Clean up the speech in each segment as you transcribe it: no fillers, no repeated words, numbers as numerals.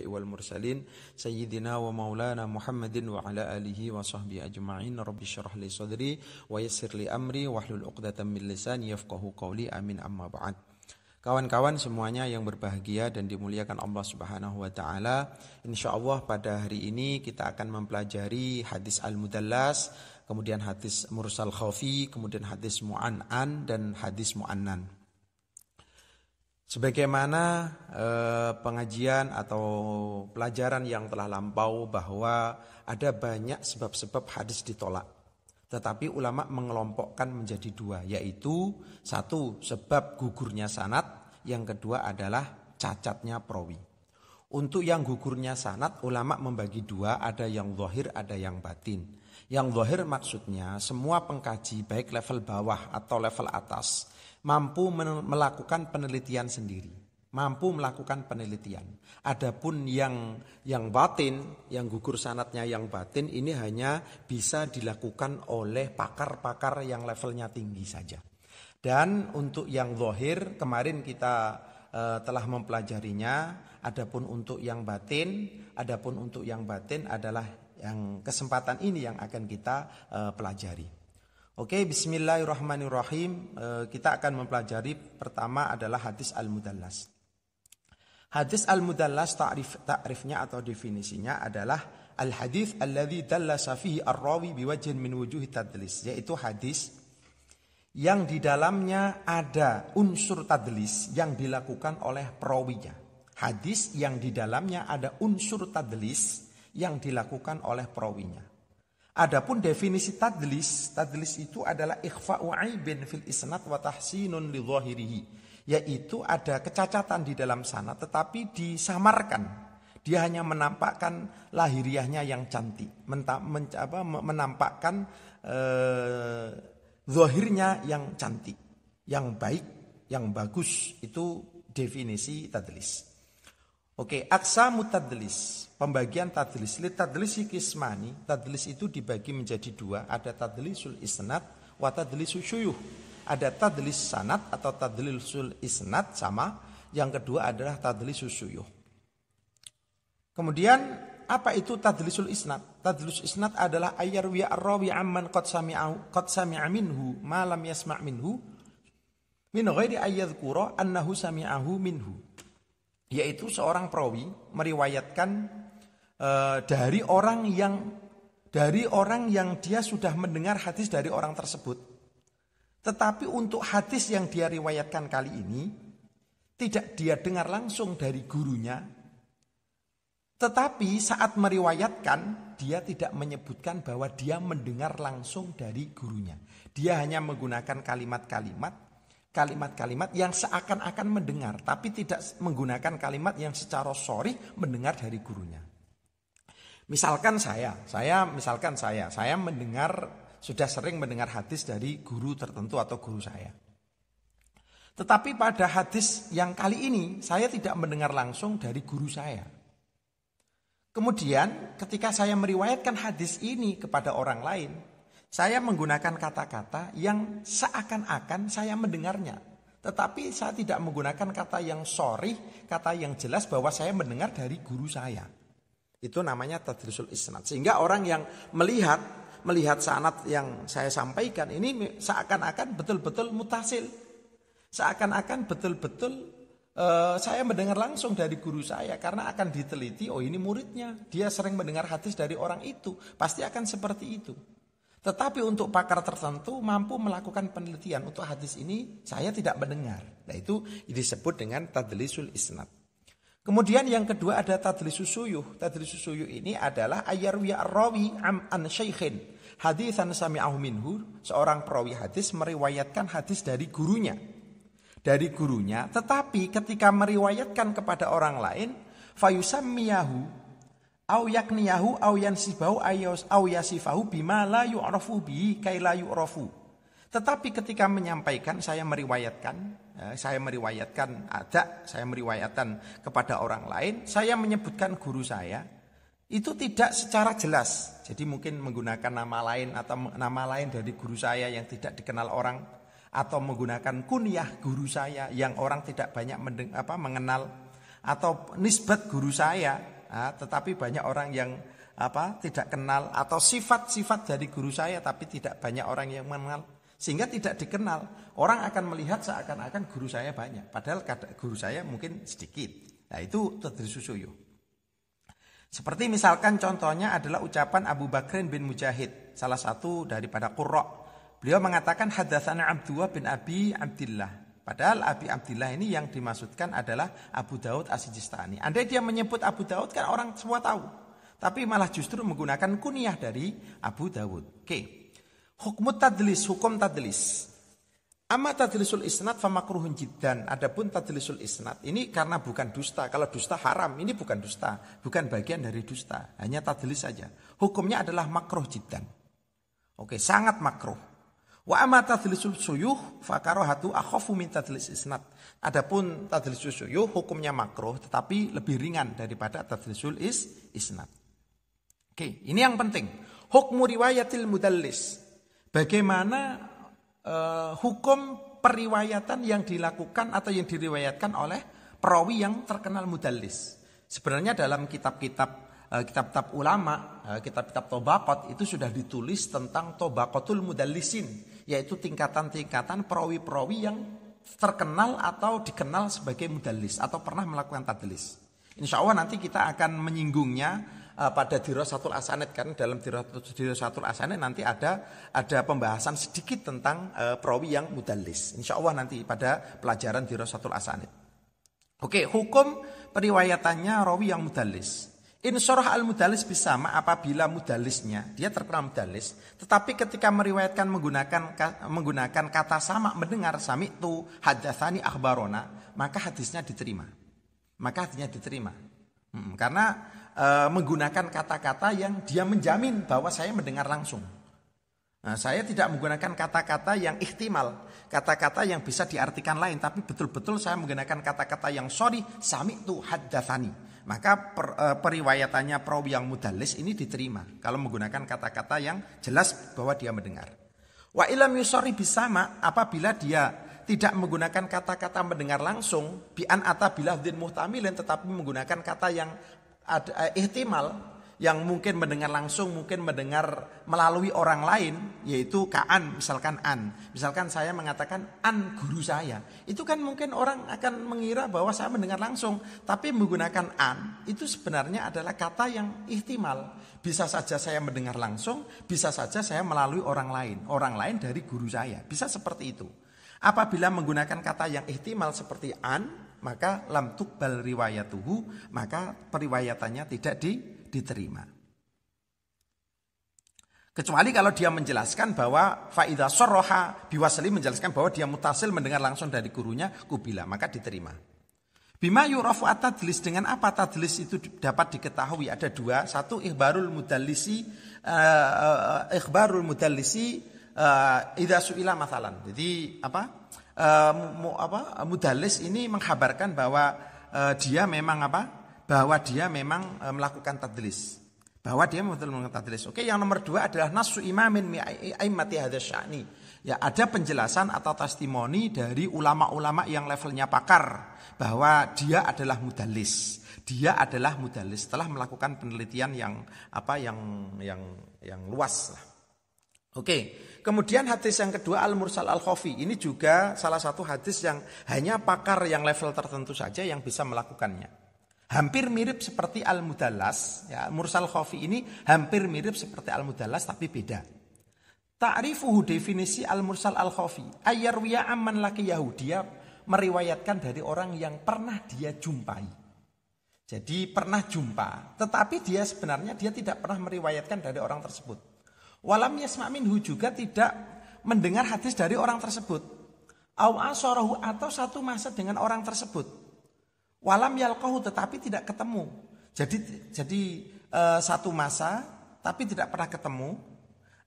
wal mursalin sayyidina wa maulana Muhammadin wa ala alihi wa sahbihi ajma'in. Rabbi syrah li sadri wa yassir li amri wahlul 'uqdatam min lisani yafqahu qawli. Amin, amma ba'd. Kawan-kawan semuanya yang berbahagia dan dimuliakan Allah Subhanahu wa taala, insyaallah pada hari ini kita akan mempelajari hadis al-mudallas, kemudian hadis mursal khafi, kemudian hadis mu'an'an dan hadis mu'annan. Sebagaimana pengajian atau pelajaran yang telah lampau bahwa ada banyak sebab-sebab hadis ditolak. Tetapi ulama mengelompokkan menjadi dua, yaitu satu, sebab gugurnya sanad, yang kedua adalah cacatnya perawi. Untuk yang gugurnya sanad, ulama membagi dua, ada yang zahir, ada yang batin. Yang zahir maksudnya semua pengkaji baik level bawah atau level atas mampu melakukan penelitian sendiri, mampu melakukan penelitian. Adapun yang batin, yang gugur sanadnya yang batin, ini hanya bisa dilakukan oleh pakar-pakar yang levelnya tinggi saja. Dan untuk yang zahir kemarin kita telah mempelajarinya. Adapun untuk yang batin adalah yang kesempatan ini yang akan kita pelajari. Oke, bismillahirrahmanirrahim. Kita akan mempelajari pertama adalah hadis al-mudallas. Hadis al-mudallas ta'rifnya atau definisinya adalah al-hadis alladzi dallasa fihi ar-rawi biwajhin min wujuhi tadlis, yaitu hadis yang di dalamnya ada unsur tadlis yang dilakukan oleh perawinya. Hadis yang di dalamnya ada unsur tadlis yang dilakukan oleh perawinya. Adapun definisi tadlis itu adalah ikhfa'u aibin fil isnad wa tahsinun li dhahirihi, yaitu ada kecacatan di dalam sanad tetapi disamarkan. Dia hanya menampakkan lahiriahnya yang cantik, menampakkan zahirnya yang cantik, yang baik, yang bagus. Itu definisi tadlis. Oke, aqsamu tadlis, pembagian tadlis. Li tadlisi kismani, tadlis itu dibagi menjadi dua, ada tadlisul isnad wa tadlisul syuyuh. Ada tadlis sanad atau tadlisul isnad sama, yang kedua adalah tadlisul syuyuh. Kemudian apa itu tadlisul isnad? Tadlisul isnad adalah ayyarwiya ar-rawi amman qad sami'a minhu ma lam yasma' minhu min ghairi ayyadhkura annahu sami'ahu minhu. Yaitu seorang perawi meriwayatkan dari orang yang dia sudah mendengar hadis dari orang tersebut. Tetapi untuk hadis yang dia riwayatkan kali ini tidak dia dengar langsung dari gurunya. Tetapi saat meriwayatkan dia tidak menyebutkan bahwa dia mendengar langsung dari gurunya. Dia hanya menggunakan kalimat-kalimat yang seakan-akan mendengar, tapi tidak menggunakan kalimat yang secara sharih mendengar dari gurunya. Misalkan saya sudah sering mendengar hadis dari guru tertentu atau guru saya. Tetapi pada hadis yang kali ini saya tidak mendengar langsung dari guru saya. Kemudian ketika saya meriwayatkan hadis ini kepada orang lain, saya menggunakan kata-kata yang seakan-akan saya mendengarnya. Tetapi saya tidak menggunakan kata yang sharih, kata yang jelas bahwa saya mendengar dari guru saya. Itu namanya tadlisul isnad. Sehingga orang yang melihat sanad yang saya sampaikan ini seakan-akan betul-betul mutasil. Seakan-akan betul-betul saya mendengar langsung dari guru saya. Karena akan diteliti, oh ini muridnya, dia sering mendengar hadis dari orang itu. Pasti akan seperti itu. Tetapi untuk pakar tertentu mampu melakukan penelitian. Untuk hadis ini saya tidak mendengar. Nah itu disebut dengan tadlisul isnad. Kemudian yang kedua ada tadlisus syuyuh. Tadlisus syuyuh ini adalah ayyarwiya ar-rawi an syaikhin haditsan sami'ahu minhu. Seorang perawi hadis meriwayatkan hadis dari gurunya. Tetapi ketika meriwayatkan kepada orang lain, fayusammiyahu au yakniyahu au yansibahu au yasifahu bima la yu'rafu bihi kai la yu'rafu. Tetapi ketika menyampaikan, saya meriwayatkan kepada orang lain, saya menyebutkan guru saya, itu tidak secara jelas. Jadi mungkin menggunakan nama lain atau nama lain dari guru saya yang tidak dikenal orang, atau menggunakan kunyah guru saya yang orang tidak banyak mengenal, atau nisbat guru saya, tetapi banyak orang yang tidak kenal, atau sifat-sifat dari guru saya tapi tidak banyak orang yang mengenal, sehingga tidak dikenal. Orang akan melihat seakan-akan guru saya banyak, padahal guru saya mungkin sedikit. Nah, itu tadlisus syuyukh. Seperti misalkan contohnya adalah ucapan Abu Bakrin bin Mujahid, salah satu daripada qurra. Beliau mengatakan hadatsana Abdullah bin Abi Abdillah. Padahal Abi Abdillah ini yang dimaksudkan adalah Abu Daud As-Sijistani. Andai dia menyebut Abu Daud kan orang semua tahu. Tapi malah justru menggunakan kunyah dari Abu Dawud. Oke. Hukum tadlis. Amma tadlisul isnad fa makruhun jiddan. Adapun tadlisul isnad ini karena bukan dusta. Kalau dusta haram, ini bukan dusta, bukan bagian dari dusta. Hanya tadlis saja. Hukumnya adalah makruh jiddan. Oke, sangat makruh. Wa amma tadlisul syuyukh fa karahatu akhafu min tadlis isnad. Adapun tadlisul syuyukh hukumnya makruh tetapi lebih ringan daripada tadlisul isnad. Oke, ini yang penting. Hukmu riwayatil mudallis. Bagaimana hukum periwayatan yang dilakukan atau yang diriwayatkan oleh perawi yang terkenal mudallis. Sebenarnya dalam kitab-kitab ulama, kitab-kitab tobaqat itu sudah ditulis tentang tobaqatul mudallisin, yaitu tingkatan-tingkatan perawi-perawi yang terkenal atau dikenal sebagai mudallis atau pernah melakukan tadlis. Insya Allah nanti kita akan menyinggungnya pada Dirasatul Asanid, kan dalam Dirasatul Asanid nanti ada pembahasan sedikit tentang perawi yang mudallis. Insya Allah nanti pada pelajaran Dirasatul Asanid. Oke, hukum periwayatannya rawi yang mudallis. Insyarah al-mudallis bisama apabila mudallisnya, dia terkenal mudallis, tetapi ketika meriwayatkan menggunakan kata sama, mendengar sami'tu haddatsani akhbarona, maka hadisnya diterima. Karena menggunakan kata-kata yang dia menjamin bahwa saya mendengar langsung. Nah, saya tidak menggunakan kata-kata yang ihtimal, kata-kata yang bisa diartikan lain, tapi betul-betul saya menggunakan kata-kata yang sharih, sami'tu haddatsani. Maka periwayatannya perawi yang mudallis ini diterima kalau menggunakan kata-kata yang jelas bahwa dia mendengar. Wa ilam yusari bisama, apabila dia tidak menggunakan kata-kata mendengar langsung, bi'an ata bilafdhin muhtamilin, tetapi menggunakan kata yang ada ihtimal, yang mungkin mendengar langsung, mungkin mendengar melalui orang lain, yaitu ka'an, misalkan an. Misalkan saya mengatakan an guru saya, itu kan mungkin orang akan mengira bahwa saya mendengar langsung, tapi menggunakan an itu sebenarnya adalah kata yang ihtimal. Bisa saja saya mendengar langsung, bisa saja saya melalui orang lain dari guru saya, bisa seperti itu. Apabila menggunakan kata yang ihtimal seperti an, maka lam tuqbal riwayatuhu, maka periwayatannya tidak diterima. Kecuali kalau dia menjelaskan bahwa faidha sarraha biwasli, menjelaskan bahwa dia mutasil mendengar langsung dari gurunya, kubila, maka diterima. Bima yurafu at-tadlis, dengan apa tadlis itu dapat diketahui? Ada dua, satu ikhbarul mudallisi idza su'ila mathalan. Jadi mudallis ini menghabarkan bahwa dia memang melakukan tadlis. Oke, yang nomor dua adalah nasu imamin mi a'immati hadza sya'ni. Ya, ada penjelasan atau testimoni dari ulama-ulama yang levelnya pakar bahwa dia adalah mudallis. Setelah melakukan penelitian yang luas lah. Oke, kemudian hadis yang kedua al-mursal al-khafi. Ini juga salah satu hadis yang hanya pakar yang level tertentu saja yang bisa melakukannya. Hampir mirip seperti al-mudallas, ya, mursal khafi ini hampir mirip seperti al-mudallas tapi beda. Ta'rifuhu, definisi al-mursal al-khafi, ayyarwiya amman laqiyahu, dia meriwayatkan dari orang yang pernah dia jumpai. Jadi pernah jumpa, tetapi dia sebenarnya tidak pernah meriwayatkan dari orang tersebut. Walam yasma' minhu, juga tidak mendengar hadis dari orang tersebut. Au asarahu, atau satu masa dengan orang tersebut. Walam yalqahu, tetapi tidak ketemu. Jadi satu masa tapi tidak pernah ketemu,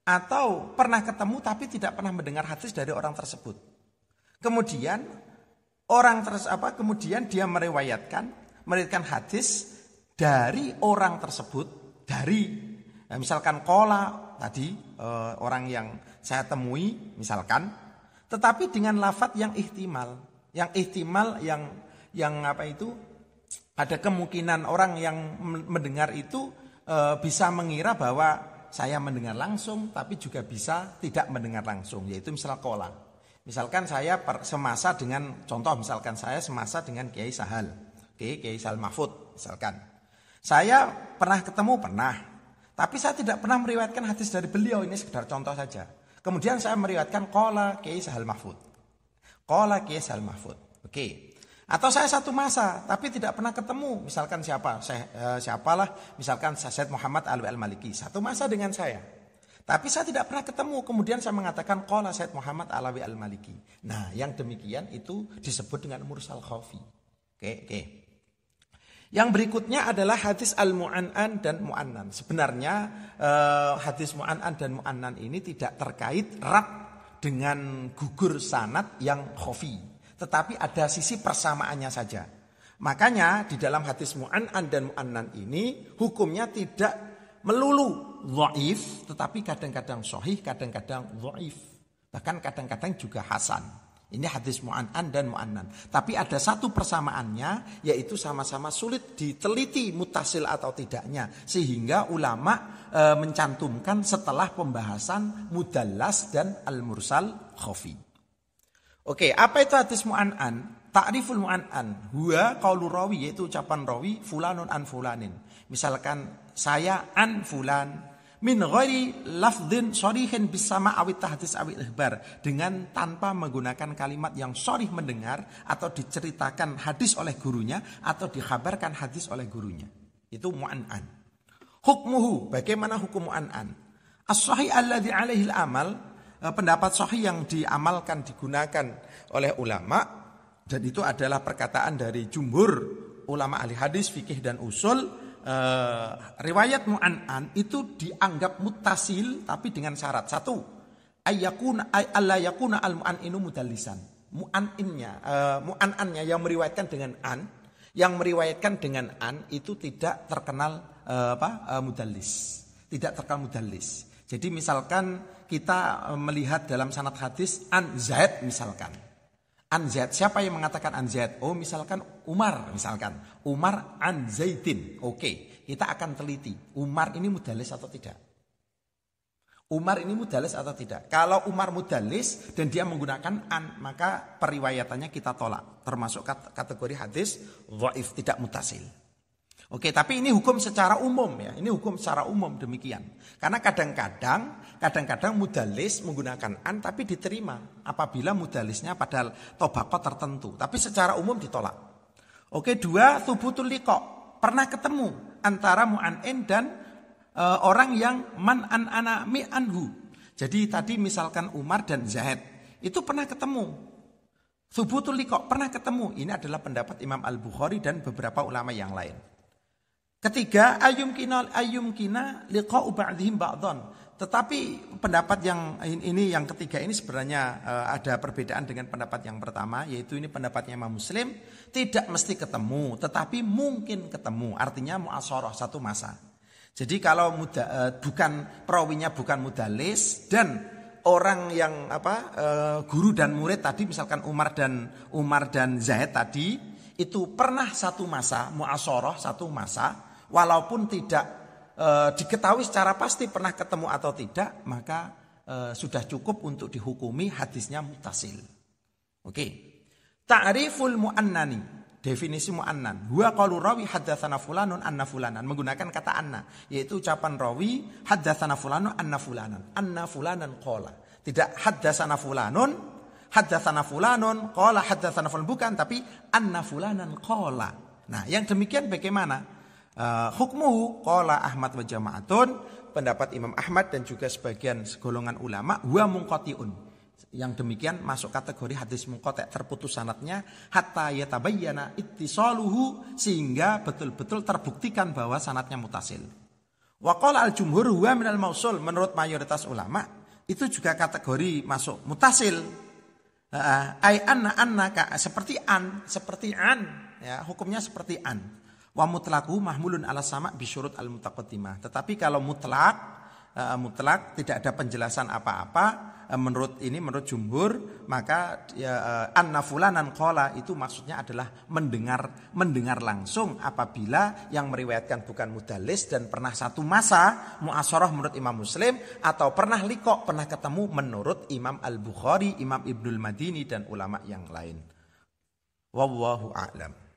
atau pernah ketemu tapi tidak pernah mendengar hadis dari orang tersebut. Kemudian kemudian dia meriwayatkan hadis dari orang tersebut, misalkan qala tadi orang yang saya temui misalkan, tetapi dengan lafadz yang ihtimal, yang Ada kemungkinan orang yang mendengar itu bisa mengira bahwa saya mendengar langsung, tapi juga bisa tidak mendengar langsung, yaitu misal kola. Misalkan saya semasa dengan, contoh misalkan saya semasa dengan Kiai Sahal, Kiai Sahal Mahfud misalkan. Saya pernah ketemu, tapi saya tidak pernah meriwayatkan hadis dari beliau, ini sekedar contoh saja. Kemudian saya meriwayatkan kola Kiai Sahal Mahfud. Kola Kiai Sahal Mahfud. Oke. Atau saya satu masa tapi tidak pernah ketemu, misalkan siapalah, misalkan Syed Muhammad Alawi Al-Maliki, satu masa dengan saya. Tapi saya tidak pernah ketemu, kemudian saya mengatakan qala Syed Muhammad Alawi Al-Maliki. Nah, yang demikian itu disebut dengan mursal khafi. Oke. Yang berikutnya adalah hadis al-mu'an'an dan mu'annan. Sebenarnya hadis mu'an'an dan mu'annan ini tidak terkait erat dengan gugur sanad yang khafi. Tetapi ada sisi persamaannya saja. Makanya di dalam hadis mu'an'an dan mu'annan ini hukumnya tidak melulu dhaif, tetapi kadang-kadang sahih, kadang-kadang dhaif. Bahkan kadang-kadang juga hasan. Ini hadis mu'an'an dan mu'annan. Tapi ada satu persamaannya, yaitu sama-sama sulit diteliti mutasil atau tidaknya. Sehingga ulama mencantumkan setelah pembahasan mudallas dan al-mursal khafi. Oke, apa itu hadis mu'an'an? Ta'riful mu'an'an huwa qaulu rawi, yaitu ucapan rawi fulanun an fulanin. Misalkan saya an fulan min ghairi lafdhin sharihin bisama awit tahdits awit ihbar, dengan tanpa menggunakan kalimat yang sharih mendengar atau diceritakan hadis oleh gurunya atau dikhabarkan hadis oleh gurunya. Itu mu'an'an. Hukmuhu, bagaimana hukum mu'an'an? As-sahih alladhi alaihi al-amal, pendapat sahih yang diamalkan, digunakan oleh ulama, dan itu adalah perkataan dari jumhur ulama ahli hadis, fikih dan usul. Riwayat mu'an'an itu dianggap muttasil, tapi dengan syarat satu, alla yakuna al-mu'an'inu mudallisan. Mu'an'annya yang meriwayatkan dengan yang meriwayatkan dengan itu tidak terkenal mudallis, tidak terkenal mudallis. Jadi misalkan kita melihat dalam sanad hadis an Zaid misalkan. An Zaid, siapa yang mengatakan an Zaid? Oh, misalkan Umar misalkan. Umar an Zaidin. Oke, kita akan teliti. Umar ini mudallis atau tidak? Umar ini mudallis atau tidak? Kalau Umar mudallis dan dia menggunakan an, maka periwayatannya kita tolak. Termasuk kategori hadis dhaif, tidak mutasil. Oke, tapi ini hukum secara umum ya. Ini hukum secara umum demikian. Karena kadang-kadang mudallis menggunakan an tapi diterima apabila mudallisnya pada tobaqah tertentu. Tapi secara umum ditolak. Oke, 2, thubutul liqa. Pernah ketemu antara mu'an'in dan orang yang man an ana mi anhu. Jadi tadi misalkan Umar dan Zaid itu pernah ketemu. Thubutul liqa, pernah ketemu. Ini adalah pendapat Imam Al-Bukhari dan beberapa ulama yang lain. Ketiga, ayyumkina liqa'u ba'dihim ba'dhan. Tetapi pendapat yang ini, yang ketiga ini sebenarnya ada perbedaan dengan pendapat yang pertama, yaitu ini pendapatnya Imam Muslim, tidak mesti ketemu, tetapi mungkin ketemu. Artinya mu'asyarah, satu masa. Jadi kalau bukan perawinya bukan mudallis dan orang yang guru dan murid tadi misalkan Umar dan Zaid tadi itu pernah satu masa mu'asyarah, satu masa. Walaupun tidak diketahui secara pasti pernah ketemu atau tidak, maka sudah cukup untuk dihukumi hadisnya muttasil. Oke. Ta'riful mu'annani, definisi mu'annan. Huwa qaulu rawi haddatsana fulanun anna fulanan, menggunakan kata anna, yaitu ucapan rawi haddatsana fulanun anna fulanan qala. Tidak haddatsana fulanun qala haddatsana fulan, bukan, tapi anna fulanan qala. Nah, yang demikian bagaimana? Hukmuhu qala Ahmad wa jama'atun, pendapat Imam Ahmad dan juga sebagian segolongan ulama, huwa munqati'un. Yang demikian masuk kategori hadis munqati', terputus sanadnya, hatta yatabayyana ittisaluhu, sehingga betul-betul terbuktikan bahwa sanadnya mutasil. Wa qala al-jumhur huwa minal mausul, menurut mayoritas ulama itu juga kategori masuk mutasil. Ai anna seperti an ya, hukumnya seperti an. Wa mutlaqu mahmulun ala sama' bisyurut al-mutaqaddimah. Tetapi kalau mutlak tidak ada penjelasan apa-apa, menurut jumhur, maka anna fulanan qala itu maksudnya adalah mendengar langsung apabila yang meriwayatkan bukan mudallis dan pernah satu masa mu'asyarah menurut Imam Muslim, atau pernah liqa, pernah ketemu menurut Imam Al-Bukhari, Imam Ibnul Madini dan ulama yang lain. Wallahu a'lam.